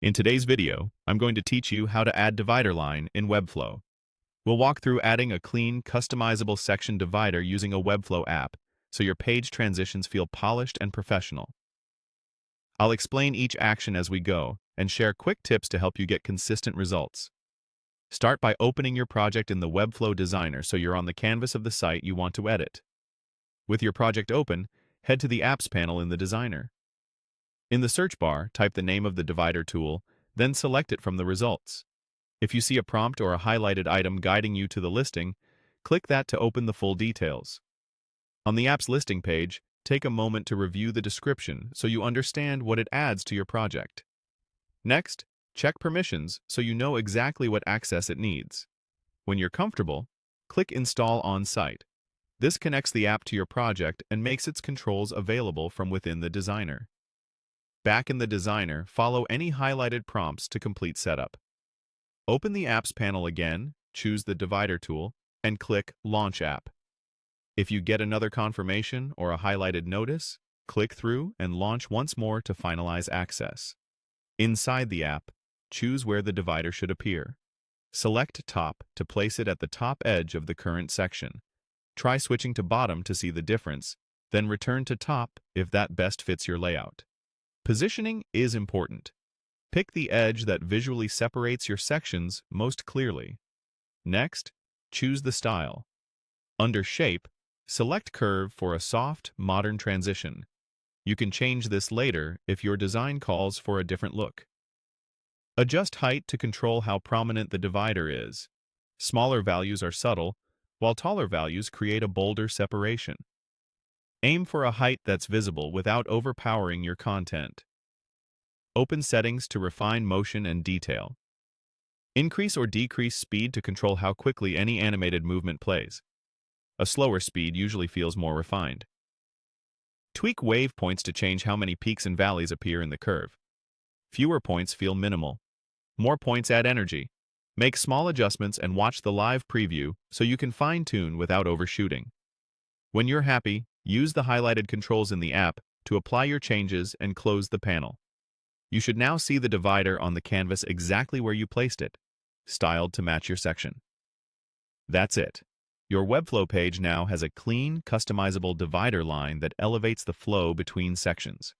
In today's video, I'm going to teach you how to add divider line in Webflow. We'll walk through adding a clean, customizable section divider using a Webflow app, so your page transitions feel polished and professional. I'll explain each action as we go and share quick tips to help you get consistent results. Start by opening your project in the Webflow Designer so you're on the canvas of the site you want to edit. With your project open, head to the Apps panel in the Designer. In the search bar, type the name of the divider tool, then select it from the results. If you see a prompt or a highlighted item guiding you to the listing, click that to open the full details. On the app's listing page, take a moment to review the description so you understand what it adds to your project. Next, check permissions so you know exactly what access it needs. When you're comfortable, click Install on-site. This connects the app to your project and makes its controls available from within the Designer. Back in the Designer, follow any highlighted prompts to complete setup. Open the Apps panel again, choose the Divider tool, and click Launch App. If you get another confirmation or a highlighted notice, click through and launch once more to finalize access. Inside the app, choose where the divider should appear. Select Top to place it at the top edge of the current section. Try switching to Bottom to see the difference, then return to Top if that best fits your layout. Positioning is important. Pick the edge that visually separates your sections most clearly. Next, choose the style. Under Shape, select Curve for a soft, modern transition. You can change this later if your design calls for a different look. Adjust height to control how prominent the divider is. Smaller values are subtle, while taller values create a bolder separation. Aim for a height that's visible without overpowering your content. Open settings to refine motion and detail. Increase or decrease speed to control how quickly any animated movement plays. A slower speed usually feels more refined. Tweak wave points to change how many peaks and valleys appear in the curve. Fewer points feel minimal. More points add energy. Make small adjustments and watch the live preview so you can fine-tune without overshooting. When you're happy, use the highlighted controls in the app to apply your changes and close the panel. You should now see the divider on the canvas exactly where you placed it, styled to match your section. That's it. Your Webflow page now has a clean, customizable divider line that elevates the flow between sections.